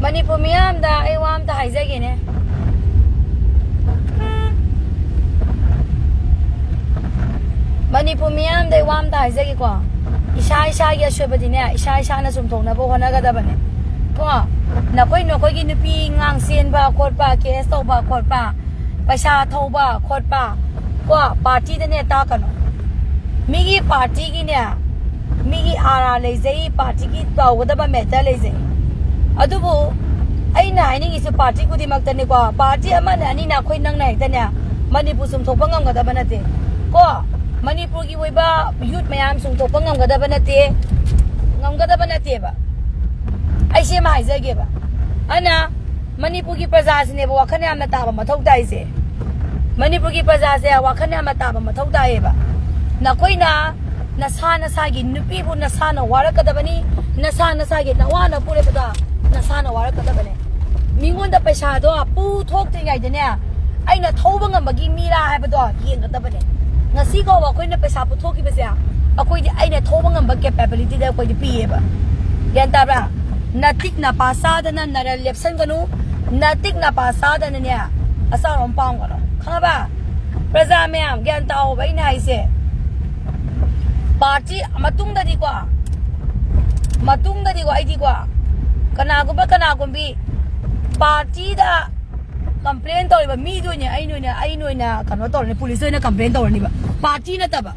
มันนี่ผมยามด่าไอ้วามด่าหายใจกินเนี่ยมันนี่ผมยามได้วามด่าหายใจกี่กว่าอิชาอย่าช่วยประเดี๋ยวนี้อิชาน่ะสมทงนะพวกคนนั้นก็ได้ปะเนี่ยก็นักคุยกินปีงางเซียนบ่าโคตรบ่าเคสโตบ่าโคตรบ่าประชาทบ่าโคตรบ่าก็ปาร์ตี้เนี่ยตากันมีกี่ปาร์ตี้กี่เนี่ยมีกี่อาราเลยสิปาร์ตี้กี่ตัวก็ได้ปะเมตตาเลยสิอะดูบุไอ้นายนี่กิสปาร์ตี้กูที่มักแต่เนี่ยกว่าปาร์ตี้อามันนี่นักคุยนั่งไหนแต่เนี่ยมันนี่ผู้สมทบงงก็ได้ปะนั่นเองก็มันนี่พวกกี่วัยบ้ายุดไม่ยามสมทบงงก็ได้ปะนั่นเองงงก็ได้ปะนั่นเองปะไอ้เชี่ยมาหายใจกี่ปะอันน่ะมันนี่พวกกี่ประชาชนเนี่ยบอกว่าคะแนนมาตามมาทุกได้สิมันนี่พวกกี่ประชาชนว่าคะแนนมาตามมาทุกได้ปะนักคุยนะนักสากินนุปีบุญนักสานวาระก็ได้ปะนี่นักสากินนักว่านักพูดเลยปะตานักสานวาระก็ได้ปะเนี่ยมีเงินจะไปชาตัวปูทุกที่ไงเนี่ยไอ้น่ะท้องบังกันเมื่อกี้มีราให้ปะตัวเกี่ยงก็ได้ปะเนี่ยงั้นสิก็ว่าคุยน่ะไปชาปูทุกที่ไปเสียเอาคุยไอ้น่ะท้องบังกันเมื่อกี้แปลผลิตได้คุยจะปีเปะยันตาปะnatik na pasada na naralepsan kanu natik na pasada na niya asarong pang kanu kaya ba praza mayam gyan tao ba ina ise party matung da di kwa ay di kwa kanagong bi party da complain to ba mi do niya ay no niya kanu to ni police na complain to ni ba party na ta ba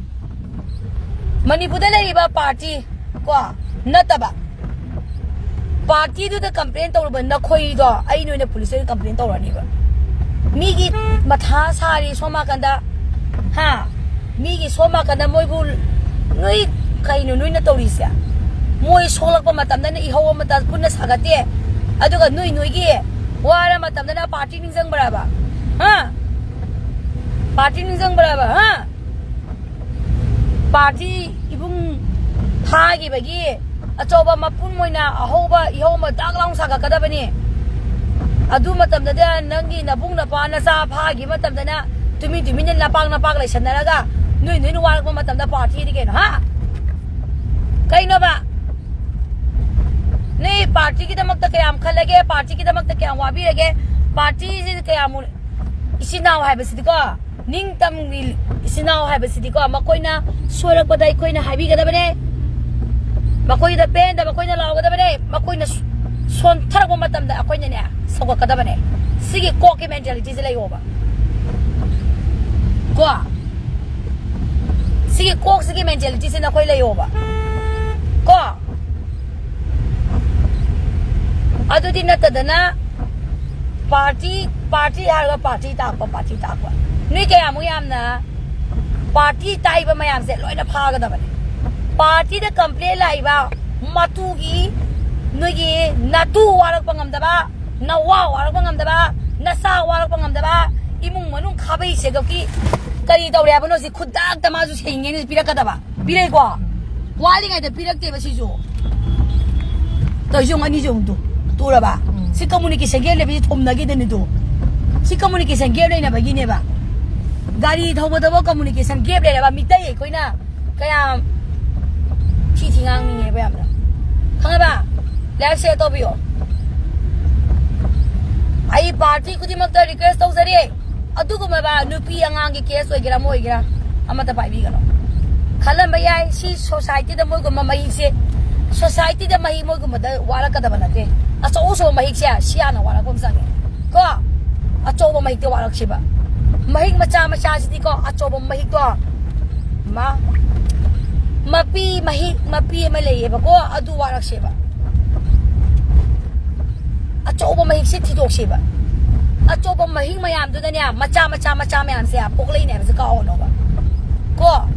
manipudala iba party kwa na ta ba party do the complaint to ba na khoi do ai no ne police complaint to rani ba mi gi matha sari soma kanda ha mi gi soma kanda moi bu noi kai no noi na to ri sia moi solak pa matam na i hawa mata punna sagate aduga noi gi wara matam na party ning jang bara ba ha party ning jang bara ba ha party ibung tha gi ba gi achoba mapun moina ahoba ihoma daglang saga kada bani adu matam da nangi nabung na pa na sa pha gi matam da na tumi ne na pang lai sanara ga nui war ko matam da party di ke ha kai no ba nei party ki damak ta kayam khalage party ki damak ta kayam wabi lage party ji kayam isinaw hai basi ko ning tam isinaw hai basi ko makoina sorak badai koina habi kada bane makoy da pen da makoy na law ka da bane makoy na son thar ko matam da akoy na sawa ka da bane sige ko ki mentality sila yo ba ko sige mentality sila koy layo ba ko adu din na tada na party har ga party ta pa ni kaya mo yam na party tai ba mayam se loi na pha ga da bane party da complain lai ba matu gi nugi natu warak pangam da ba nawa warak pangam da ba nasa warak pangam da ba imung manung khabai se ga ki kari tawre ba no si khudak ta ma ju sing ni pirak ka da ba pirai ko wali ngai da pirak te ba si jo to jong ani jong tu ra ba si communication ge le bi thom na ge de ni do si communication ge le na ba gi ne ba gari thoba da ba communication ge le ba mi tai koi na kayaที่งานนี่ไงแบบนั้นข้างบ้านแล้วเสียตัวพี่อ๋อไอ้ปาร์ตี้คุที่มักจะรีเควสต์ตัวสิอะดูกูไม่บ้านูพี่งานกี่เคสไว้กี่ละมั้ยกี่ละอามาแต่ไปพี่กันเนาะขันลันไปยัยชีโซซายตี้เดมวยกูมาไม่ฮิกเซ่โซซายตี้เดมวยมวยกูมาเดวาระกันเดบันนั้นอ่ะโซ่มาฮิกเซ่เสียนะวาระกูไม่สั่งก็อ่ะโซ่มาฮิกตัววาระชิบะมาฮิกมาจ้าสิที่ก็อ่ะโซ่มาฮิกตัวมาmapi malay ba ko adu warak siya achoba mahik si tidok siya achoba mahik mayam do na niya macha mayam siya poklay niya sa kaono ba ko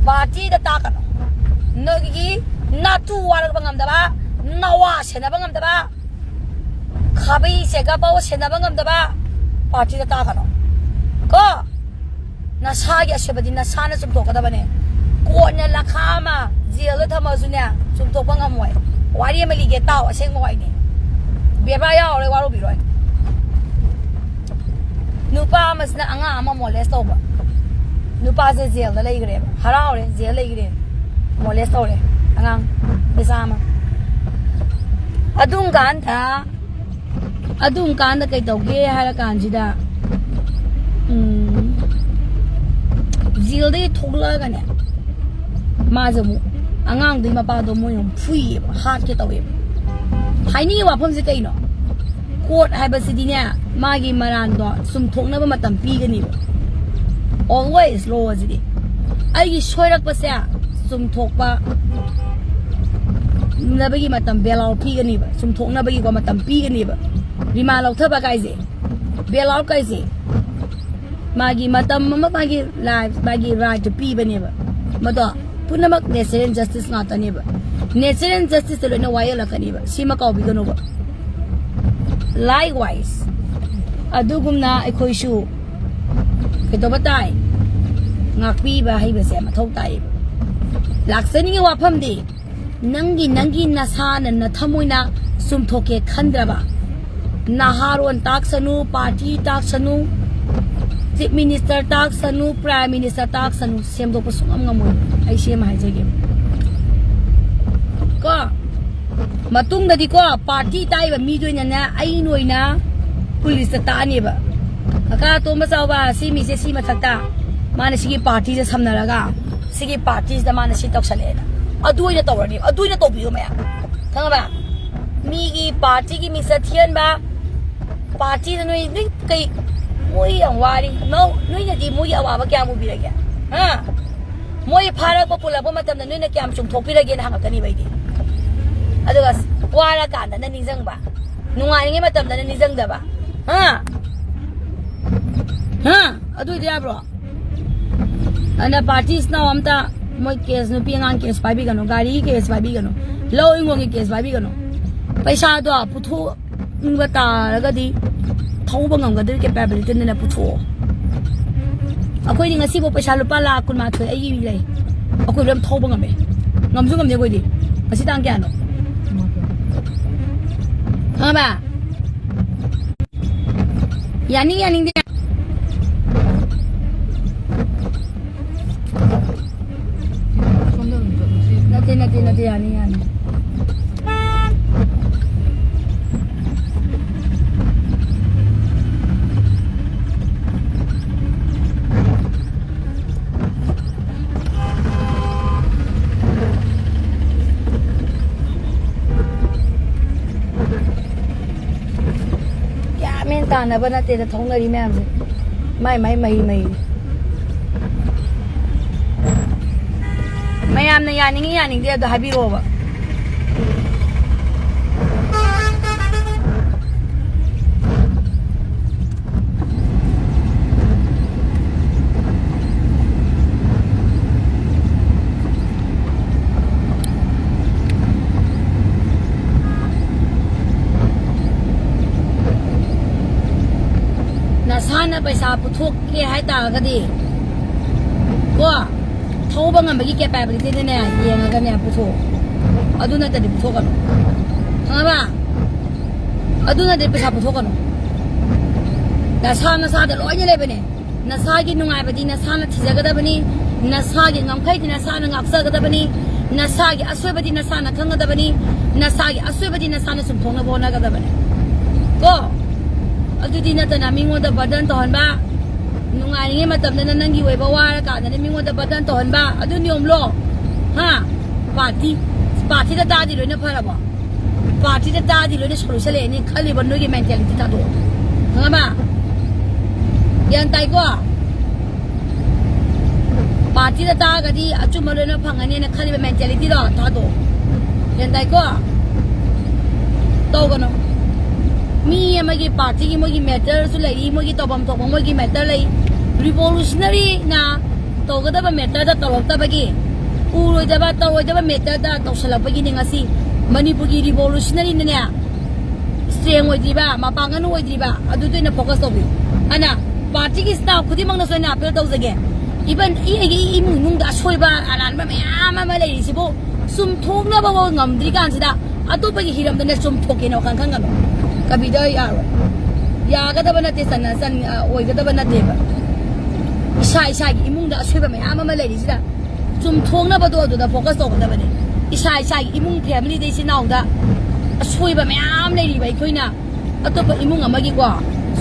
party da taka no nagi natu warak bangam da ba nawa siya na bangam da ba khabai siya ka pa siya na bangam da ba party da taka no ko nasagi asya ba din nasana sumto ka da ba ne ko na lakama zelo thama sunya sumto pa ngamoy wari mali ge taw aseng mo ai ni be ba yaw le waro bi roi nupa mas na anga ama molest to ba nupa se zel la lai gre harao le zel lai gre molest to le angang besama adung kan da kai tauge hara kan jida zil de thogla ga ne ma jamu angang de ma pa do mo yom phui hat ke tawe haini wa phom se kai no court hai ba sidi ne ma gi maran do sum thokna ba matam pi ga ni always low ajidi ai gi shoirak pa se sum thok pa na ba gi matam belau pi ga ni ba sum thok na ba gi ko matam pi ga ni ba rima lau tha ba kai je belau kai je magi matam magi life magi right to pi ba ni ba mado punamak natural justice nga ta ni ba natural justice to no why la ka ni ba sima ka bi ga no ba likewise adugumna akhoi shu kito batai ngakpi ba hai ba se ma thau tai laksani wa pham di nangi nasana na thamoina sum thoke khandra ba naharon tak sanu party tak sanu chief minister tak sanu prime minister tak sanu sem do pasungam ngamoi ai sem hai jage ko matung da di ko party tai ba mi doina na ai noina police ta ani ba kaka to ma saw ba si mi se si ma thakta mana sigi party se samna raga sigi parties da mana si tok sale na aduina tawrani aduina to biyo maya thanga ba mi gi party gi mi sa thian ba party da noi ni kai moi yang wari no noi na di moi awa ba kya mu bi ra ha moi phara ko pula ba matam da noi na kyam chung thok pi ra ge na hanga kani bai di aduga wara ka na ningjang ba nungai nge matam da ningjang da ba ha adu dia bro ana parties na amta moi case no pingang case pai bi gano gari case pai bi gano law ingong case pai bi gano paisa do putho ngba ta ga di thauba ngam ga de capability na putho akoi ni ngasi bo paisa lupa la kun ma thoi ai bi lai akoi ram thauba ngam me ngam ju ngam ne koi di asi tang kya no ha ba yani de Nati yani. Kya men ta na ba na te da thong na ri ma'am se mai mayam na yaning dia do habi ro ba nasana paisa puthok ke hai ta ga di ko thau ba ngam bagi capability ne yenga ga ne putho aduna ta di putho ka ha ba aduna de pesa putho ka no da sa na sa da loi ne le bane na sa gi nungai ba di na sa na thija ga da bani na sa gi ngam khai di na sa na ngap sa ga da bani na sa gi aswe ba di na sa na khang ga da bani na sa gi aswe ba di na sa na sum thong na bo na ga da bani ko adu di na ta na mingo da badan to han ba nungai nge matam na nangi wei ba wa ka na mi ngoda badan to han ba adu niom lo ha party da da di lo na phara ba party da da di lo ne solution le ni khali ban no gi mentality ta do ha ba yan tai ko party da da ga di achu ma lo na phangani na khali ba mentality do ta do yan tai ko to ga no mi amagi party gi mogi matter su lai mogi tobam mogi matter lai revolutionary na to ga da ba matter da to ta ba gi uroi da ba to oi da ba matter da to sala ba gi ni ngasi manipur gi revolutionary ne ne strength oi di ba ma pa ngan oi di ba adu to na focus to bi ana party gi sta khudi mang na so na appeal to jage even i mung da soi ba anan ba ma lai si bo sum thong na ba ngam dri kan si da atu ba gi hiram da ne sum thoke no kan kan kabida ya ga da ba na te san oi ga da ba na te ba isa gi imung da soi ba ma lai si da sum thong na ba do da focus to ga da ba ne isa gi imung family de si naw da ช่วยแบบไม่อ้ามเลยดีไปคุยนะอัตบอิมุงอ่ะมากี่กว่า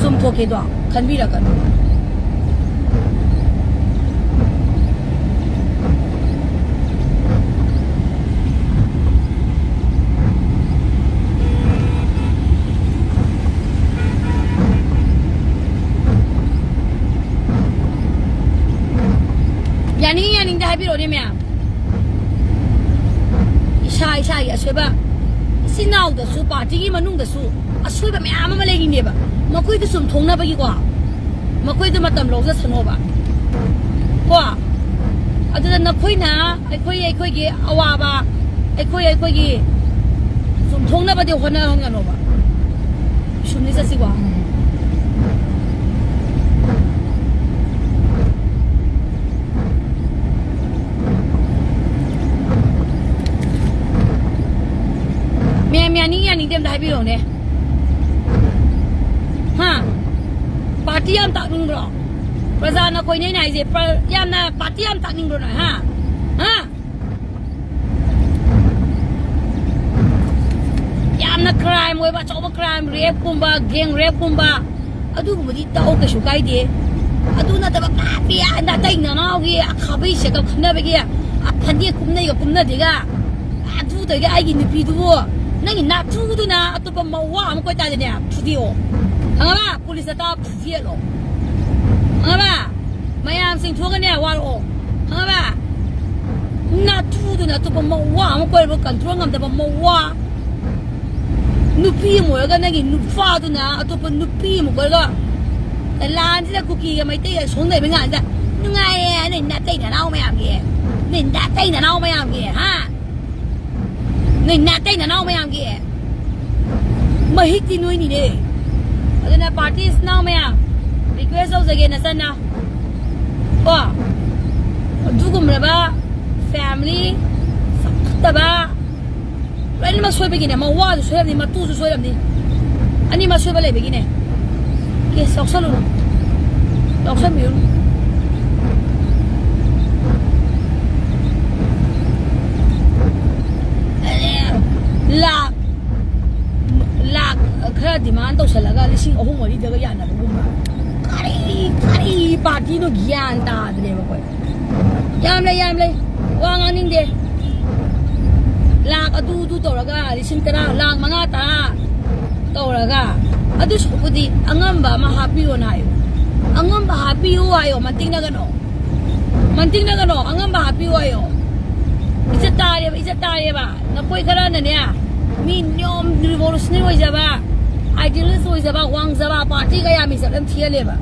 ซุ่มโทเกตัวขันบีละกันยันนิ่งได้พี่โรนี่เมียใช่ช่วยแบบสินาวเดสูปาร์ตี้มันนุ่งเดสูช่วยแบบไม่อ้ามมาเลยกินเนี่ยแบบมาคุยจะสุ่มทงนะไปกี่กว่ามาคุยจะมาตำรวจจะสนุกแบบกว่าอาจจะนับคุยนะไอ้คุยกี่เอาว่าบ้าไอ้คุยกี่สุ่มทงนะไปเดี๋ยวคนนั้นห้องกันหรอแบบชุ่มนี่จะสิกว่าเมียนี่ยันนิ่งเต็มได้พี่โรเนี่ยฮะปาร์ตี้ยามตักนิ่งบรอประชาชนคุยไหนสิยามนะปาร์ตี้ยามตักนิ่งบรอหน่อยฮะยามนะครายมวยบ้าชอบครายเรฟกุมบ้าแกงเรฟกุมบ้าอะดูมันดีต่อโอเคสุดใกล้ดีอะดูน่าจะแบบพี่อันนั้นแต่งนะน้องกี้ขับไปเช็คกับคนนั้นไปกี้พันที่กุมเนี่ยกับกุมนั่นดีก้าอะดูแต่ก็ไอ้กินพี่ดูนั่งกินน้าทูดูนะอะตัวเป็นมาว่ามันก็ตายเนี่ยทุกทีโอ้ฮังบ้า police ตาทุกทีหรอฮังบ้าไม่ยามสิ่งทั่วกันเนี่ยว่าโอ้ฮังบ้าน้าทูดูนะตัวเป็นมาว่ามันก็เป็นกันทั่วกันแต่เป็นมาว่านุปีหมดกันนั่งกินนุฟ้าดูนะอะตัวเป็นนุปีหมดก็แต่ร้านที่เราคุกกี้กันไม่ได้ส่งไหนเป็นงานจ้ะยังไงเนี่ยน้าเต้นน่ะเอาไม่ยามกี้เนี่ยน้าเต้นน่ะเอาไม่ยามกี้ฮะเนี่ยน้าเต้นน่ะเอาไม่ยามกี้มาฮิตที่นู่นนี่เนี่ยอันนั้นปาร์ตี้สนาวไหมอ่ะรีเควสเอาสักอย่างนั้นนะว้าดูกุมระบาแฟมิลี่สักตะบ้าแล้วนี่มาช่วยไปกินเนี่ยมาว่าจะช่วยแบบนี้มาตู้จะช่วยแบบนี้อันนี้มาช่วยไปเลยไปกินเนี่ยเกี่ยสอกสลุนสอกสมิวลากแค่ดิมันต้องเสร็จแล้วก็ลิชิงเอาหัวที่เจอก็ยันนะบุ้มมาคารีปาร์ตี้โนยันตาเดี๋ยวบอกยามเลยว่างานนิ่งเดลากดูตัวละก็ลิชิงตระลากมังอาตาตัวละก็ดูชอบดีอังงั้นบ้ามาฮาปี้โอนายูอังงั้นบ้าฮาปี้โออายุมันติ้งนักกันโออังงั้นบ้าฮาปี้โออายุอิจฉาตาเรียบ้านับคุยขนาดนั้นเนี่ยมีนิยมรีโวลูชันไว้จะบ้าไอเดียลิสต์ไว้จะบ้าวางจะบ้าปาร์ตี้ก็ยังมีสักเรื่องเที่ยวเลยบ้า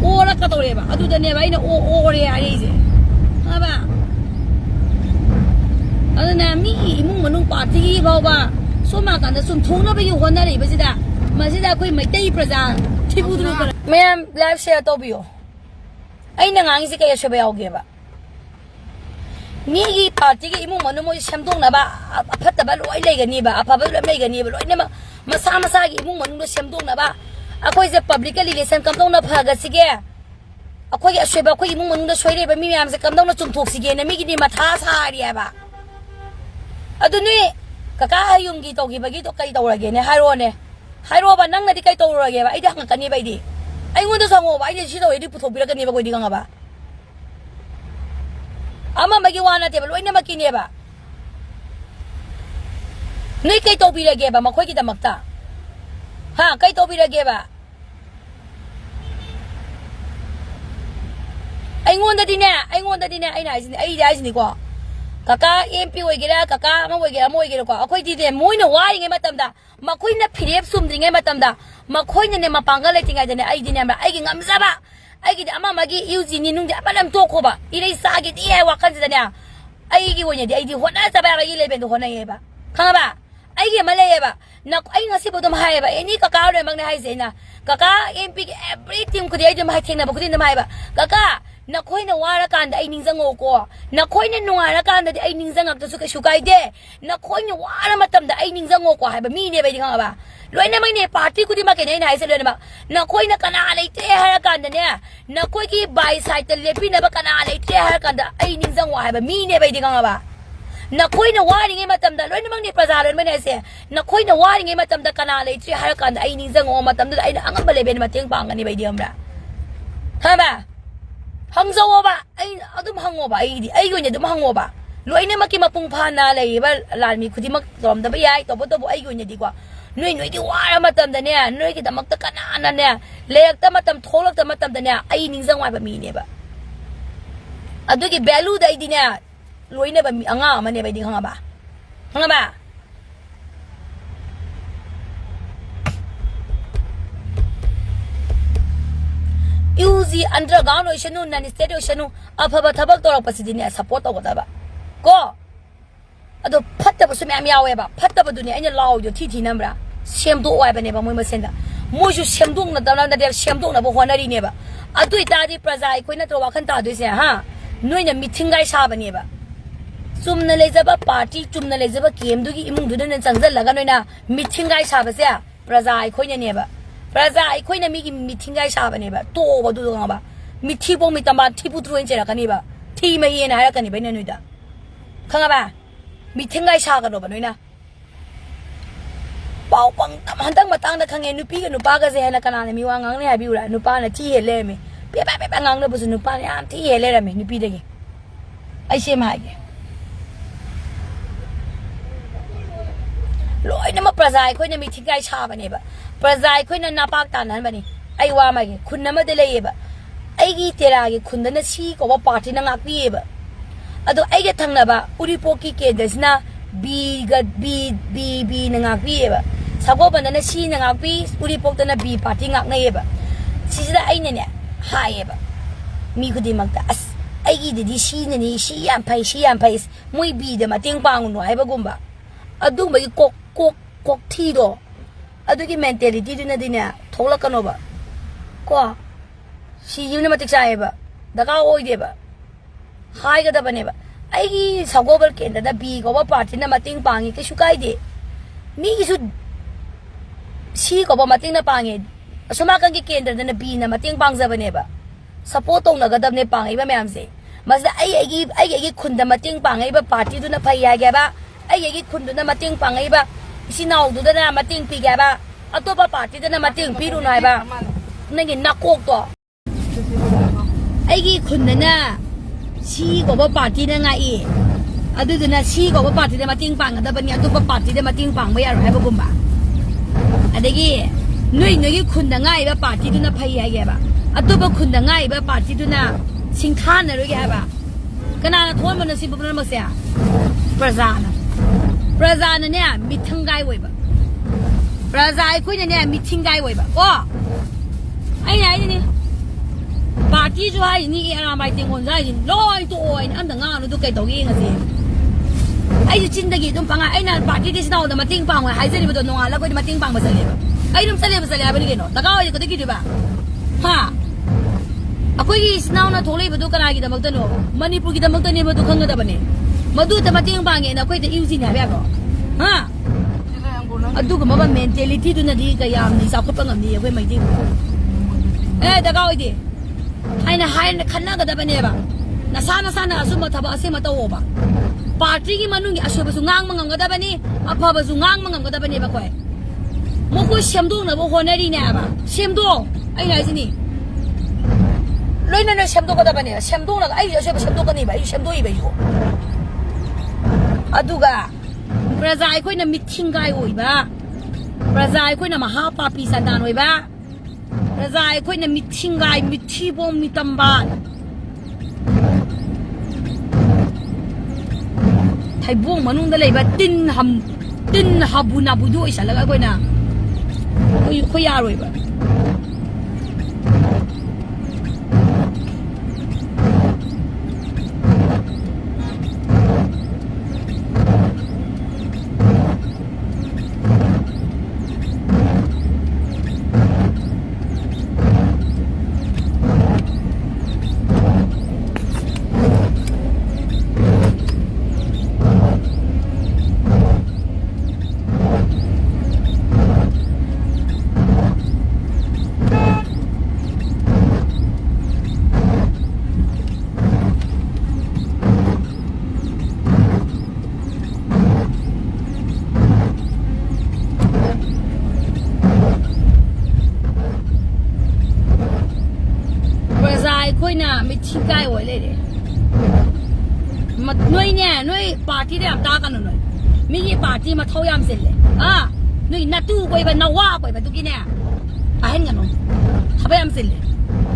โอ้ละก็ตัวเลยบ้าอะดูแต่เนี่ยบ้าอินโอเลยอะไรสิฮะบ้าอันนั้นมีมุ้งมันนุ่งปาร์ตี้บ้าบ้าส่วนมากกันแต่ส่วนทุ่งน่ะไปอยู่คนนั้นเลยไม่ใช่ด่าไม่ใช่ด่าคุยไม่ได้ประจานที่พูดรู้กันไม่ยอมไลฟ์แชร์ตัวบิวไอ้หนังอังกฤษก็ยังช่วยเอาเก็บบ้านี่อีปาร์ตี้ก็อีมุ้งมันนุ่งมันช้ำตรงนะบ้าพัดแต่บ้าลอยเลยกันนี่บ้าพัดบ้าลอยกันนี่บ้าลอยเนี่ยมาสาอีมุ้งมันนุ่งช้ำตรงนะบ้าakoจะ public ก็เลยเซ็นคำต้องนับหากันสิแกakoจะช่วยบ้าakoอีมุ้งมันนุ่งช่วยเลยบ้ามีอะไรสักคำต้องนับจุ่มถูกสิแกเนี่ยมีกินนี่มาท้าทายเนี่ยบ้าอะตัวนี้ก็กล้ายุ่งกี่ตัวกี่บางกี่ตัวใครตัวอะไรเนี่ยไฮโร่บ้านั่งนาที่ใครตัวอะไรบ้าไอ้เด็กกันนี่บ้าดีไอ้เงินตัวสองบ้าไอ้เด็กชิโร่ไอ้เด็กผู้ทบกันนี่บ้ากูดีกันบ้าอามาไม่กี่วันนะเดี๋ยวลอยเนี่ยมากินเนี่ยบ้านี่ใครตัวปีละแกบ้ามาคุยกี่ตามักตาฮะใครตัวปีละแกบ้าไอ้เงินตัวดีเนี่ยไอ้ไหนสิไอ้ได้สินี่กว่ากะกะเอ็มพีไว้กี่แล้วกะกะมาไว้กี่แล้วมวยกี่แล้วกว่าคุยดีเนี่ยมวยเนี่ยว่ายังไงมาทำด่ามาคุยเนี่ยพิเรศซุ่มยังไงมาทำด่ามาคุยเนี่ยมาปังกันเลยจริงไงเนี่ยไอ้ดีเนี่ยไอ้กี่งามซะบ้าไอ้กี่อามามากี่ยูจีนี่นุ่งจะมาเล่นตัวกูบ้าอีเลยสากี่ที่ไอ้ว่ากันสิเนี่ยไอ้กี่วันเนี่ยไอ้ที่หัวหน้าซะบ้าไอ้กี่เลยเป็นตัวหัวหน้าเย่บ้าข้างบ้าไอ้กี่มาเลยบ้านักไอ้เงาสิบุตรมาให้บ้าไอ้นี่กะกะเลยบางเนี่ยให้เสียนะกะกะเอ็มพี everything คุยไอ้จะมาให้เทียนนะบุคคลที่มาให้บ้ากะกะนักคุยเนี่ยว่าละกันแต่ไอ้นิ่งจังโง่กว่านักคุยเนี่ยนัวละกันแต่ไอ้นิ่งจังอักจะสุขสุขไอ้เด้นักคุยเนี่ยว่าละมาทำแต่ไอ้นิ่งจังโง่กว่าให้บ้ามีเนี่ยไปดีกันบ้าลอยเนี่ยไม่เนี่ยปาร์ตี้กูที่มาเกิดไหนเสร็จเลยนะบ้านักคุยเนี่ยกันอะไรเท่ละกันเนี่ยนักคุยกี่ใบใส่แต่เล็บเนี่ยบ้ากันอะไรเท่ละกันแต่ไอ้นิ่งจังว่าให้บ้ามีเนี่ยไปดีกันบ้า นักคุยนว่าอย่างงี้มาจำได้เลยนี่มั่งนี่ประชาชนไม่ได้เสียนักคุยนว่าอย่างงี้มาจำได้ขนาดเลยที่หากันไอ้นี่จะงงมาจำได้ไอ้นี่อังกันไปเลยเป็นมาเตียงปังกันนี่ไปเดียมละใช่ไหมฮังโซ่ปะไอ้เอาตุ้มฮังโง่ปะไอ้ดิไอ้กูเนี่ยตุ้มฮังโง่ปะรู้ไอ้เนี่ยมากินมาปุงพานาเลยว่าหลานมีคนที่มาตอมแต่ไม่ย้ายตัวตัวไอ้กูเนี่ยดีกว่าหน่วยที่ว่ามาจำแต่เนี่ยหน่วยที่แต่มักตะกันนั่นเนี่ยเล็กแต่มาจำโทรแต่มาจำแต่เนี่ยไอ้นี่จะงว่าแบบมีเนี่ยปะอะดูกี่เบลูได้ดีเนี่ยรวยเนี่ยแบบมีอ่างมันเนี่ยไปดีข้างบ่าข้างบ่ายูซีอันตรการโอชนูนันสเตดิโอชนูอาภาพทับตัวเราประสิทธิ์เนี่ยซัพพอร์ตตัวกันบ่าก็อะดูพัดแต่ประสมัยมีเอาไว้บ่าพัดแต่ประดูเนี่ยไอ้เนี่ยเราอยู่ที่นั่นบ่าเชื่อมตัวไว้เป็นเนี่ยบ่มวยมาเซ็นต์มวยjuเชื่อมตัวนั่นแต่เราเนี่ยเชื่อมตัวนั่นบ่หัวนารีเนี่ยบ่าอะดูตาดีประชาชนคนนั้นตัวว่าขันตาดูเสียฮะหน่วยเนี่ยมีทิ้งไก่ชาเป็นเนี่ยบ่าจุ่มนั่นเลยจะบ่ปาร์ตี้จุ่มนั่นเลยจะบ่เกมดูกี่มุงดูนั่นจังเจแล้วกันหน่อยนะมีทิ้งไก่ชาเป็นเสียประชาชนคนเนี่ยบ่าประชาชนคนเนี่ยมีทิ้งไก่ชาเป็นเนี่ยบ่าตัวบ่ดูตรงนั้นบ่ามีที่พงมีตำบานที่พูดตรงนี้เจแล้วกันนี่บ่าที่ไม่เย็นอะไรกันนี่เป็นเนี่ยหน่อยด้ข้างบ่ามีทิ้งไก่ชากันหรอบ่หน่อยนะเป่าปังทำหันตั้งมาตั้งแต่ข้างเงินนุปีกับนุป้าก็เสียแล้วกันนะมีวางงังเนี่ยให้บิวละนุป้าเนี่ยที่เห็นเลยมั้ยเป๊ะงังเนี่ยบุษนุป้าเนี่ยที่เห็นเลยมั้ยนุปีเด็กไอ้เชี่ยมาไอ้ลอยน้ำมาประจายคนเนี่ยมีทิ้งไก่ชาบะเนี่ยบ่ประจายคนเนี่ยนับปากตานั้นบะนี่ไอ้ว่ามาเกคุณน้ำมาเดลัยบ่ไอ้กี่เทราเกคุณเนี่ยชี้ก็ว่าปาร์ตี้นั่งอักบีบ่อะตัวไอ้เกทั้งนั้นบ่อุริโปกิเกเดสนะบีนั่งอักบีบ่สักว่ามันเนี่ยชี้นั่งอักบีอุริโปกตัวเนี่ยบีปาร์ตี้งักเนี่ยบ่ชี้จะไอ้เนี่ยหายบ่มีคนที่มักตาไอ้กี่ดีชี้เนี่ยชี้ยันไปมวยบีเดมาเตียงปังหนูไอ้บ่กุมบ่อะดูมันกที่ดออะดูกี่ mentality ดูนะดิเนี่ยท้องละกันบ่ก็ชีวิตเนี่ยมันติดใจบ่ดักเอาโอ้ยเดี๋ยวบ่หายก็ได้บ่เนี่ยบ่ไอ้กี่สักว่าเบลเกนแต่บีก็ว่าปาร์ตี้เนี่ยมาติ้งปังอีกก็ชุกไอ้เดมีกี่สุดชีก็ว่ามาติ้งเนี่ยปังอีกสมัครกันกี่เกนแต่เนี่ยบีเนี่ยมาติ้งปังซะบ่เนี่ยบ่ support ตรงนั้นก็ได้เนี่ยปังอีกบ่แม่อำสิมาซะไอ้กี่คุณแต่มาติ้งปังอีกบ่ปาร์ตี้ดูนะพยายแกบ่ไอ้ยี่คุณดูนะมาติ้งปังไอ้บ้าสินาดูนะมาติ้งปีแกบ้าอัตัวป้าปาร์ตี้ดูนะมาติ้งปีดูหน่อยบ้านั่นกินนักโคกตัวไอ้ยี่คุณนะชีก็ป้าปาร์ตี้นั่นไงอีอัดูนะชีก็ป้าปาร์ตี้มาติ้งปังแต่บันนี้อัตัวป้าปาร์ตี้มาติ้งปังไม่อะไรบ้าบุ้มบ้าอันนี้หนุ่ยคุณนะไงบ้าปาร์ตี้ดูนะพยายแกบ้าอัตัวป้าคุณนะไงบ้าปาร์ตี้ดูนะชิงท่านนะรู้แกบ้าขนาดทวนมันสิบุ้มนั่นมาเสียประจานเนี่ยมีทั้งไงไว้บ่ประจานคุยเนี่ยมีทั้งไงไว้บ่ก็ไอ้ไหนนี่ปาร์ตี้ช่วยนี่อะไรมาติ้งคนใจร้อยตัวไอ้อันต่างงานดูแกตัวเองสิไอ้จริงๆกี่ตุ้มปังไอ้นั่นปาร์ตี้ที่สนาวแต่มาติ้งปังไว้ให้เสร็จไปตัวน้องแล้วก็มาติ้งปังมาเสร็จไอ้นุ่มเสร็จไปกี่เนาะแต่ก็ไอ้ก็ได้กี่บ่ฮะaku ini senang na tholi betul kan lagi dah maktan no Manipur kita maktan ni betul kan dah bani madu tempat yang bangi na aku itu use ni apa kau ha aduh kau apa mentality tu nanti kaya ni sakut pangam ni aku mai ting dah kau ini hai na kena kau dah bani apa na sana asu mata ba ase mata wo ba party ki manu ni asu basu ngang mangam kau dah bani apa basu ngang mangam kau dah bani apa kau mau kau siamdong na mau honori ni apa siamdong ai nak siniเลยนั่นเชื่อมตัวกันได้ปะเนี่ยเชื่อมตัวแล้วไอ้เชื่อมตัวกันนี่ไปเชื่อมตัวอีกไปอยู่อะดูกะประชาชนเนี่ยมีทิ้งไกลโอ้ยบ้าประชาชนเนี่ยมาหาปาปีสันดานโอ้ยบ้าประชาชนเนี่ยมีทิ้งไกลมีที่บ่มีตำบานไทยบ่งมันนุ่งได้เลยบ้าตินหำบุญบุญด้วยฉันแล้วก็คนน่ะคุยยาโอ้ยบ้า气概我来的。嘛，noi呢，noi party 的打干了noi，米 party 嘛偷样子嘞啊，noi 那都过吧，那哇过吧，都给呢，啊很个喏，他不样子嘞，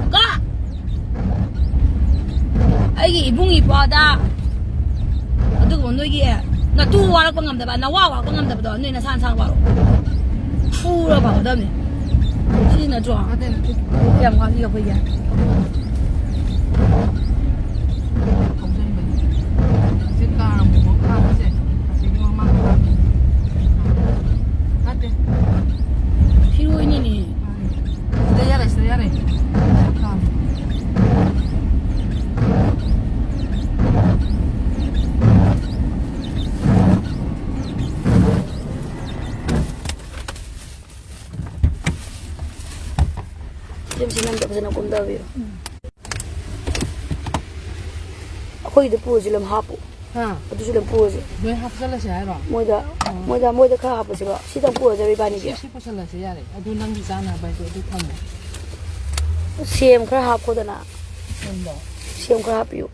个，哎个一蹦一爬的，都我 noi 个，那都哇了光干的吧，那哇哇光干的不多，noi 那山上哇了，哭了跑的呢，现在装，这样话这个不一样。Hero ini nih. Sudah ya. Jam 9 tak pasal nak kumda dia. Aku itu pose dalam hapu. Itu sudah pose. Dua hap salah saya lah. Moda kah apa sih? Sidang pose dari bani dia. Siapa salah saya ni? Aduh nang di sana baik tu kamu. Siam kah hap kau dah nak? Enggak. Siam kah hap you?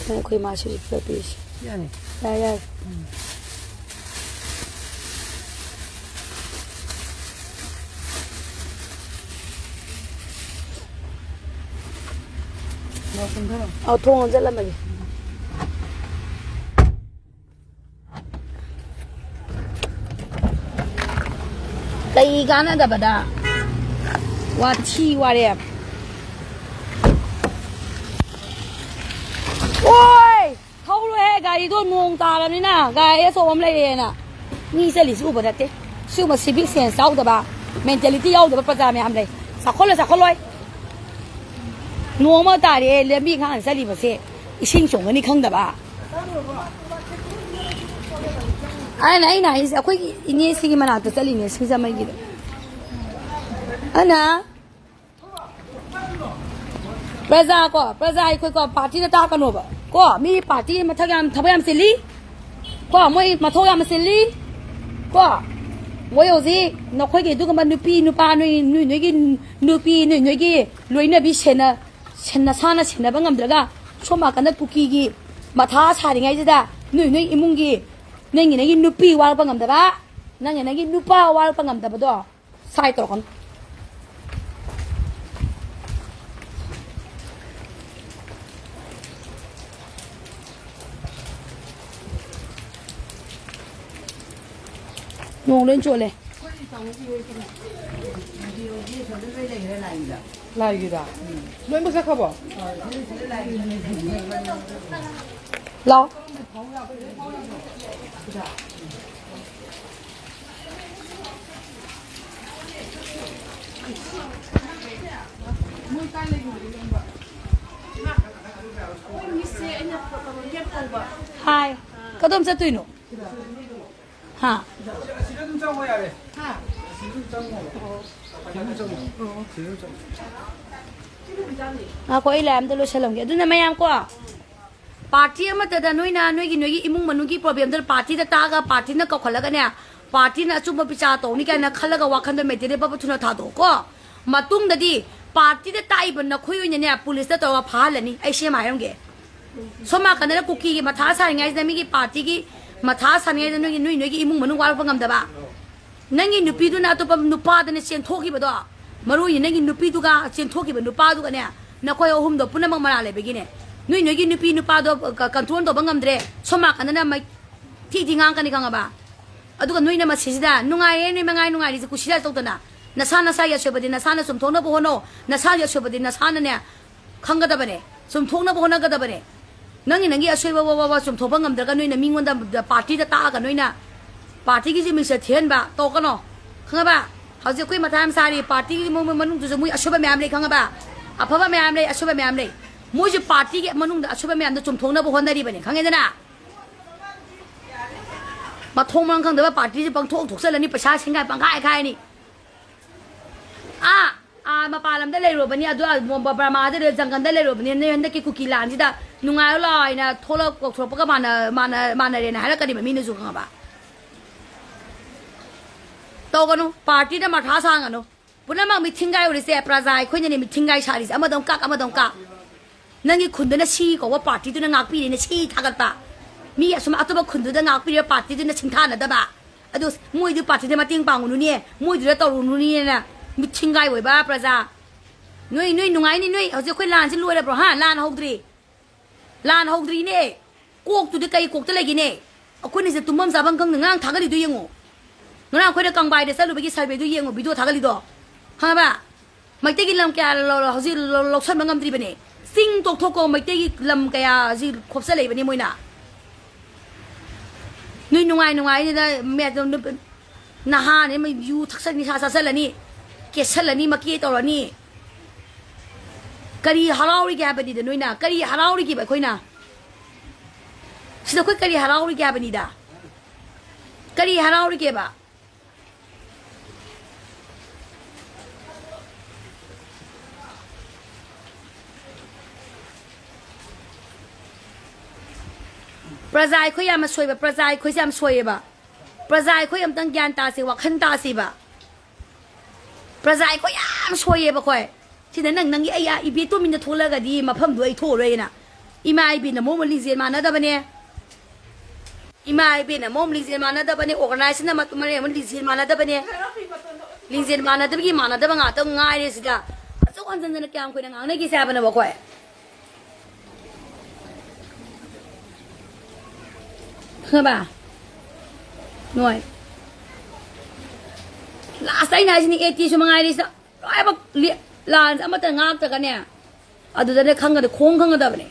Saya kau masih di pelapis. Ya ni. Ya. Thong rất là mày. Đây cái này là bả Wa chi wa đẹp. Ôi, thâu rồi he, cái đó ngon ta lắm nè, cái số hôm nay nè, ni sẽ lịch sử bớt đấy, sử mà civic sense sáu đó ba, mentality sáu đó bắt ra mày làm đây, sao khó lôi. Ngon mà ta đi, lên bị khang sẽ đi bớt xe, sinh sống cái này không đó ba. Anh này, sao cái ini sih mana tu tali ni, sih sama gitu. Ana. Praza ko party na ta kanu ba ko mi party ma thagam sili ko moi ma thogam sili ko moi ozi no khoi ge du ka nupi nupa nui gi nupi nui gi loina bi chena sana bangam draga choma kana puki gi ma tha sa ri ngai jida nui imung gi nengi nagi nupi wal bangam da ba nang nagi nupa wal bangam da ba do sai to kon ngon lên chùa này. Lại gì đó. Mới bước ra không bỏ. Lo. Hai. Có tôm sẽ tùy nụ. Ha. Ako ilam tulo sa longgi. Doon na mayam ko. Party ama tada noi gi imung manu gi problem dar party da taga party na ka khalaga ne party na chuma picha to ni ka na khalaga wakhan da metere ba thuna tha do ko matung da di party da tai ban na khoyu ne police da to wa phalani ai she ma yong ge soma kana cookie gi matha sa ngai da mi gi party gi matha sa ngai da noi gi imung manu wal pangam da ba nangi nupi du na to pa nupa da ne chen thoki ba do maru yi nangi nupi du ga chen thoki ba nupa du ga ne na khoy ohum do puna mang mara le be gi ne nui gi nupi nupa do control do bangam dre soma kana na mai thi ngang ka ni kanga ba adu ka nui na ma sisida nungai ni mangai nungai ri ku sida to na na sa ya shobadi na sa na sum thona bo hono na sa ya shobadi na sa na ne khanga da bane sum thona bo hona ga da bane nangi asoi ba sum thoba ngam da ga nui na mingon da party da ta ga nui na party gi mi se thien ba to ka no khanga ba hauji koi ma tham sa ri party gi mo manung tu mui ashoba me am le khanga ba afaba me am le ashoba me am le मोजे पार्टी के मनुंग दा अछुबे में अंदर चुमथोंना बो होनरी बने खंगे दना मथों मंग खंग दबा पार्टी जे पंग थोक थोकसलनी पैसा सिंगाय पंगाय खाय नि आ मपालम दा लेरो बनी अदु ब्रह्मा दे जंगल दा लेरो बनी ने हंद के कुकी लान जिदा नुंगाय लायना थोला कोक थोपका माना रे ना हारा कदि ममी ने जु खंगा बा กันนู้ปาร์ตี้นั้นมาท้าทางกันนู้ปุ่นนั้นมันมีทิ้งไก่เลยเสียประจายคนยังมีทิ้งไก่ชาลิสอามาต้องกักนั่นคือคุณตัวนั้นชี้ก็ว่าปาร์ตี้ตัวนั้นงักปีเนี่ยชี้ทักกันปะมีอะไรสมมติว่าคุณตัวนั้นงักปีเนี่ยปาร์ตี้ตัวนั้นชิงท่านนะแต่ปะดูมวยดูปาร์ตี้ที่มาติ้งปังนู่นนี่มวยดูแล้วตัวนู่นนี่นะมีทิ้งไก่ไว้บ้าประจานุ่ยนุ่งไงนี่นุ่ยเอาจะคุยลานฉันรวยแล้วเพราะฮะลานหกตรีเนี่ยกูตัวเด็กไก่กูตัวเล็กเนี่ยเอาคนนี้จะตุ้มมั่มสาบังกังหนึ่งทักกันดีตัวยังงูงั้นเอาคนเดียวกังใบเดี๋ยวสรุปไปกี่สายไปตัวยังงูไปดูทักกันดีตัวฮะปะไม่ได้กินลำแกเราสิเราชอบมันกำตรีไปเนี่ยสิ่งตกทกไม่ได้กินลำแกสิครบเสลยไปเนี่ยมวยน่ะนุ่ยนุ่งไงนี่นะแม่ต้องน่าฮะเนี่ยมันอยู่ทักษะนิชาสัสละนี่เกศละนี่มาเกี่ยตัวนี่กะดีฮาราอุริแกไปดีเดี๋ยวนุ่ยน่ะกะดีฮาราอุริแกไปคุยน่ะสิเดี๋ยวคุยกะดีฮาราอุริแกไปนี่ด่ากะดีฮาราอุริแกปะประจายคุยมาช่วยแบบประจายคุยจะมาช่วยแบบประจายคุยมันต้องยานตาสิว่าขันตาสิแบบประจายคุยมาช่วยแบบคุยที่นั่นนั่งไอ้ยาอีบีตัวมินจะทั่วเลยก็ดีมาเพิ่มด้วยทั่วเลยนะอีมาอีบีน่ะโมมันลิเซียนมานะแต่ปะเนี่ยอีมาอีบีน่ะโมมันลิเซียนมานะแต่ปะเนี่ยโอกันไนซ์น่ะมาตัวมันเนี่ยมันลิเซียนมานะแต่ปะเนี่ยลิเซียนมานะแต่ปะกี่มานะแต่ปะงาต้องง่ายเลยสิจ้ะสักวันจันทร์นักการคุยนั่งนั่งกี่แซ่บนะบอกคุยเฮ้ยบ่าหน่วยลาสไตน์นายสินี่80ชั่วโมงไงดิสไอ้บักเลี้ยลานจะมาแต่งากแต่กันเนี่ยอะดูจะได้ขังกันได้โค้งขังกันได้ปะเนี่ย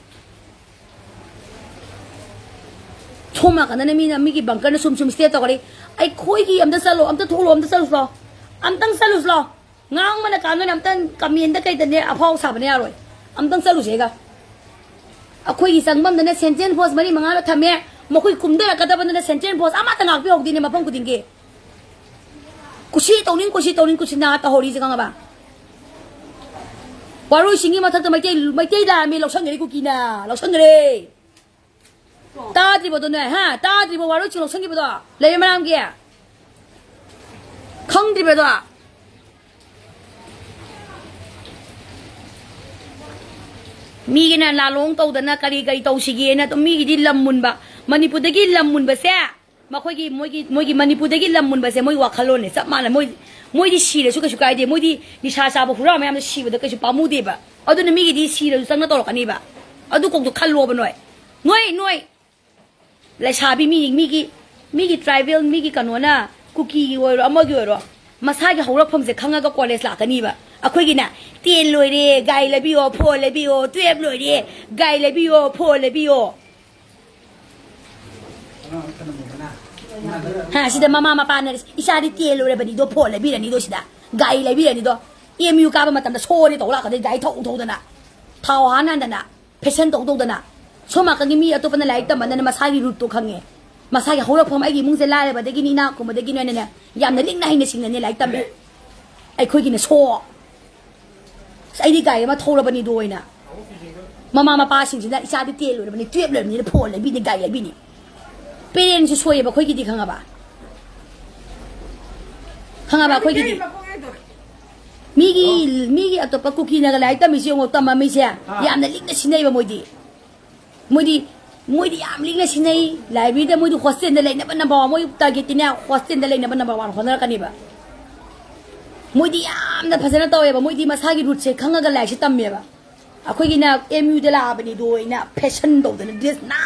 ชมกันนั่นมีนะมีกี่บังกันนะชุมเสียต่อกันเลยไอ้คุยกี่อันเดอร์สโลอันเดอร์ทูโลอันเดอร์สโลอันตั้งสโลงางมันกันนั่นอันตั้งกำมีนตะไคร้แต่เนี่ยอภาสาบเนี่ยอร่อยอันตั้งสโลเสียกันอะคุยกี่สังบัมแต่เนี่ยเซนเจนโพสมันนี่มังอะไรทำเนี่ยมาคุยคุมได้ละก็ได้บันเนี่ยเซนเจนโพสอามาตั้งอักพี่ออกดีเนี่ยมาพังกูดิ้งเกกุชีตรงนี้กุชีน่าตาหอรีสิกังบ้าวารุสิงห์มาทักทำไมเจ๊ได้มีเราช่างเงี้ยกูกินนะเราช่างเงี้ยตาดีบ่ตัวเนี่ยฮะตาดีบ่วารุชิงเราช่างเงี้ยบ่ตัวเลยมาทำเงี้ยขังดีบ่ตัวมีกันนะลาลงโตแต่นะกะดีโตสิเกนะต้องมีกี่ดิลำมุนบะมันนี่พูดได้กี่ลำมุนบะเสียมาคุยกี่มวยกี่มันนี่พูดได้กี่ลำมุนบะเสียมวยว่าขลุ่นเนี่ยสักมาเลยมวยที่ชีเลยชุกไอเดียมวยที่นิชาชาบุหุราไม่ทำชีบุตรก็ชุบปามูดีบะเอาตัวนี้มีกี่ที่ชีเลยสังนัตโตหรอกอันนี้บะเอาตัวกงตัวขันรัวไปหน่อยและชาบีมีกี่ทริเวลมีกี่กันวะนะคุกกี้กี่วันอามากี่วันมาซากี่หัวเราผมจะขังก็กว่าเลยสลักกันนี่บะอะคุยกี่น่ะเตียนลอยเร่ไก่เลยบิโอโพเลยบิโอตัวเอฟลอยเร่ไก่เลยบิโอโพเลยบิโอฮะสิเดมาปานเนี่ยอิชาดิเตียนลอยเร่บันนี่โดโพเลยบิเลยนี่โดสิดาไก่เลยบิเลยนี่โดเอ็มยูกาบมาตั้งแต่โชว์นี่ตัวละก็ได้ไก่ทองตัวน่ะท้าวหันนั่นน่ะเพชรทองตัวน่ะชอบมากันกี่มีอะตัวเป็นอะไรแต่มันนั่นมาซากิรูตัวขังเงี้ยมาซากิหัวเราผมไอ้กี่มุ้งเซล่าเลยบัดเด็กนี่นะกูบัดเด็กนี่เนี่ยยามนั้นเล็กน้อยเนี่ยสิ่งนั้นเนี่ยไล่ตั้มไอ้คุยกินเนี่ยโชว์ไอ้ที่ไก่มาโทรบันนี้ด้วยนะมาปาสิ่งนั้นอิชาดิเตียเลยบันนี้เทียบเลยนี่โพเลยบินไก่เลยบินนี่เป็นช่วยมาคุยกี่ดีข้างบ่าคุยกี่ดีมีกี่อัตโตปะคุกกี้นะก็ไล่ตั้มมีเสียงว่าตั้มมาไม่เสียยามนั้นลิงก์สิเนี่ยมวยดียามลิงก์สิเนี่ยไล่บินแต่มวยดีขวดเส้นเลยเนี่ยมันน่ะบอกมวยตาเกติเนี่ยขวดเส้นเลยเนี่ยมันน่ะบอกว่าคนนั้นกันนี่บ่มวยดียามนั่นภาษาหน้าตัวเองบ่มวยดีมาซากิรูดเช็คข้างก็ไล่ชิตั้มเมียบ่อะคุยกินนะเอ็มยูเดล่าบันนี้ด้วยนะแฟชั่นตัวเดียวเดรสน่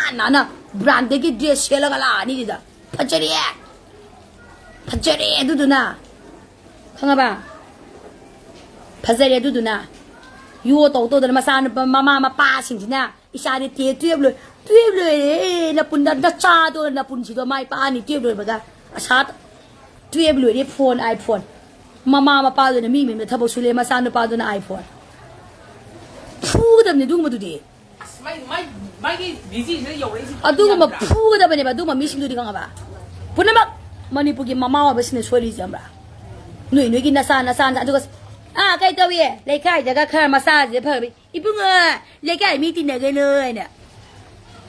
ะแบรนด์เด็กเดรสเชลล์กันละนี่ดิจ้ะพัชรีดูนะข้างบ่าพัชรีดูนะยูตัวเดียวมาซานมาป้าสิ่งที่น่ะอิชาดิเทียบเลยนะปุ่นดัชชาตัวนะปุ่นสิตัวไม่ป้านี่เทียบเลยบ่กะอาชาเทียบเลยนี่โฟนไอโฟนมาป้าตัวนะมีมันถ้าบอกสุเลมาซานป้าตัวนะไอโฟนพูดแบบนี้ดูมาดูดิไม่ดีสิเนี่ยอยู่เลยสิดูมาพูดแบบนี้ดูมามิชิดูดิกังบ่าพูดนะมันนี่พวกกินมาว่าเป็นช่วยดิจังบ่าหนุ่ยกินนาซานดูก็ใกล้ตัวเย่เลยใกล้จะก็แค่มาซาจะเพิ่มอีปุ่งเลยใกล้มีที่ไหนกันเลยเนี่ย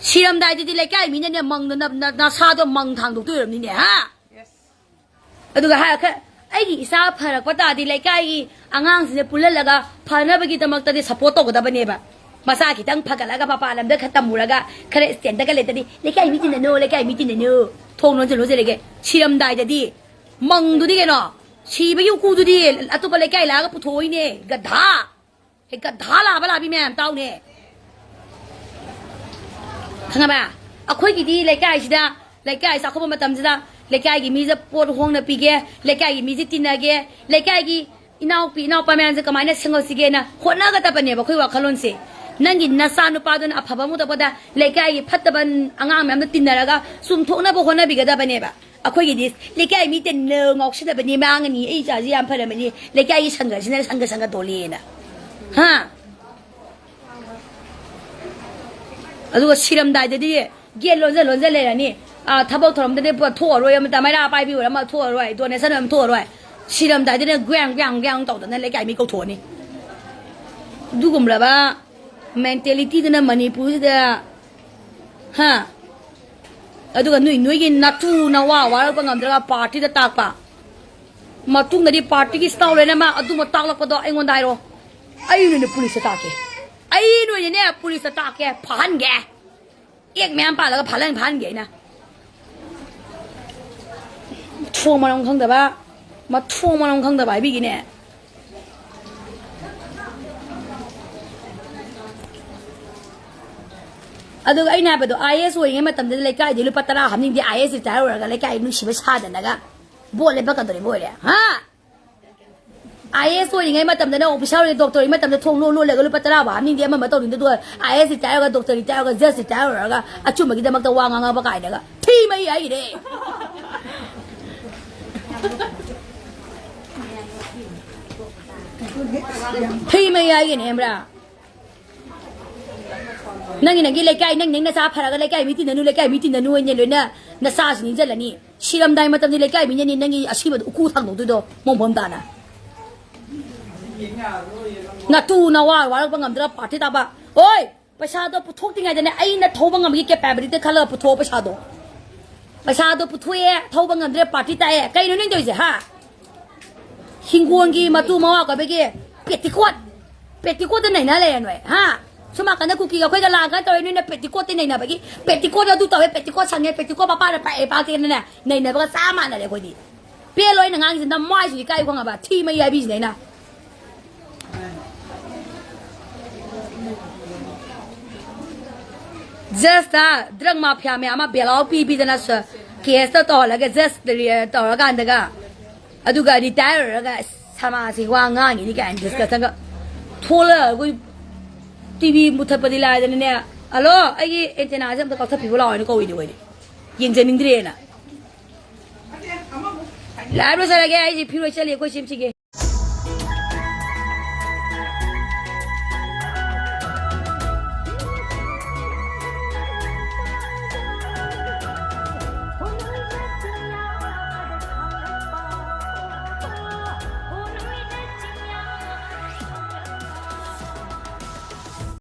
เชื่อมได้ที่เลยใกล้มีเนี่ยมังนาซาตัวมังทางถูกตัวแบบนี้เนี่ยฮะดูก็ให้แค่ ไอ้อีสาพารักปตาดีเลยไก่อ่างสิเนี่ยปุ่นแล้วก็พานะไปกิตามักตาดีสปอร์ตก็ได้ปะเนี่ยบะมาซากิตังพักแล้วก็ป้าลำเด็กขัดตามูแล้วก็เคยเสียงตะกันเลยตาดีเลยไก่มีจินโนเลยไก่มีจินโนทงนนจะรู้สิเลยไก่ชีรำได้จะดีมังดูดิแกเนาะชีไปยุ่งกูดูดิอัตุปเลยไก่แล้วก็ปุถุยเนี่ยกระดาเห็นกระดาลาเวลาพี่แม่เต้าเนี่ยทั้งนั้นป่ะเอาคุยกี่ดีเลยไก่สิดาเลยไก่สักคนมาทำสิดาเลยไก่กี่มีจะปวดห้องนะปีแกเลยไก่กี่มีจะตินนะแกเลยไก่กี่อินเอาปีอินเอาปะแม่จะก็ไม่เนี่ยเสงสิแกนะคนน่าก็ตะปนเนี่ยบอกคุยว่าขลุ่นสินั่งกินนัสานุปาดนอภบมุตะปดาเลยไก่กี่พัดตะบันอ่างแม่จะตินนะแล้วก็สุ่มทุกนะบอกคนน่ะปีก็ตะปนเนี่ยป่ะเอาคุยกี่ดีเลยไก่มีแต่เนื้องอกสิตะปนเนี่ยแม่งนี่ไอ้จ่าจียามพะเลยมันนี่เลยไก่กี่สังกัดสิเนี่ยสังกัดตัวเลี้ยนะฮะ아주가 실험다 이들이 게 론제 레라니 아 타보 토럼데 뭐 토어로 야면 다마라 빠이비고 마 토어로 이 돈에 사람 토어로 실험다 이들이 그냥 떠도네 내가 이미 고 토니 누구 몰라봐 멘탈리티드는 머니푸르다 하 아주가 누이게 나투 나와 와라 방금 들어가 파티다 딱파 마퉁나디 파티기 스타일에나 마 아두 뭐 딱락거도 아이곤다 이로 아이는 police 딱해ไอ้หน่วยเนี่ยปุริสตาแกพันแกเอกแม่ป่าแล้วก็พันแรงพันแกนะทั่วมาลงข้างแต่ว่ามาทั่วมาลงข้างแต่ว่าพี่กินเนี่ยอะดูไอ้เนี่ยไปดูไอเอสวยยังไงมาทำได้เลยก็เดี๋ยวลูกปัตตาหามิ่งที่ไอเอสจะเอาอะไรก็ไอ้นุ่งชิบะชาดันนะก็บัวเลยบ้ากันตัวนี้บัวเลยฮะIS ยังไงมาทำได้นะองค์พิชาเลยด็อกเตอร์ไม่ทำได้ทงลุ่นเลยก็เลยปัตตาบ้านี่เดียวมันมาต้องถึงตัว IS จ่ายก็ด็อกเตอร์จ่ายก็เจสจ่ายก็อาชุมมากินแต่มักตัววางงาปากไก่เนี่ยก็ที่ไม่ใหญ่เลยที่ไม่ใหญ่เนี่ยมั้ยนั่งกินเลยไก่นั่งนะซาพาราก็เลยไก่มีที่นั่นเลยไก่มีที่นั่นเนี่ยเลยนะนะซาสินี่จะละนี่ชีรำได้มาทำเลยไก่มีเนี่ยนั่งอาชีพแบบกู้ทางตรงตัวมองผมตานะนาตูนาวาวาบังคับเราปาร์ตี้ตาบ้าโอ้ยประชาชนพุทโธที่ไงจะเนี่ยไอ้นาทูบังคับมีแค่แปบริเตขัลพุทโธประชาชนพุทโธเอ๋ทูบังคับเราปาร์ตี้ตาเอ๋ใครนู่นนี่จะอยู่สิฮะหิงกวนกีมาตูมาว่ากับเบกี้เป็ดที่ขวดที่ไหนน่ะเลยหน่อยฮะสมัครกันนะคุกกี้กับใครกันล่ะกันตัวนี้เนี่ยเป็ดที่ขวดที่ไหนน่ะเบกี้เป็ดที่ขวดเราดูต่อไปเป็ดที่ขวดช่างเนี่ยเป็ดที่ขวดป้าเนี่ยไปปาร์ตี้นั่นน่ะในเนี่ยก็สามารถอะไรคนดีเปี้ยลอยหนังงานสินทำไม่สิใกล้กว่ากับที่ไม่ใหญ่พี่สิไหนน่ะjust drug mafia में आमा बेलाव पी देना स केस तो लगे just तो लगा अंदर अदुगा रिटायर लगा समाज वांगा ये क्या डिस्कस का थोड़ा कोई टीवी मुथपदी लाए देने ने हेलो ये एंटेना से हम तो कथा पीवला है कोई नहीं ये जनिंग रे ना लाइव से लगे आई फिर चलिए कोई सिम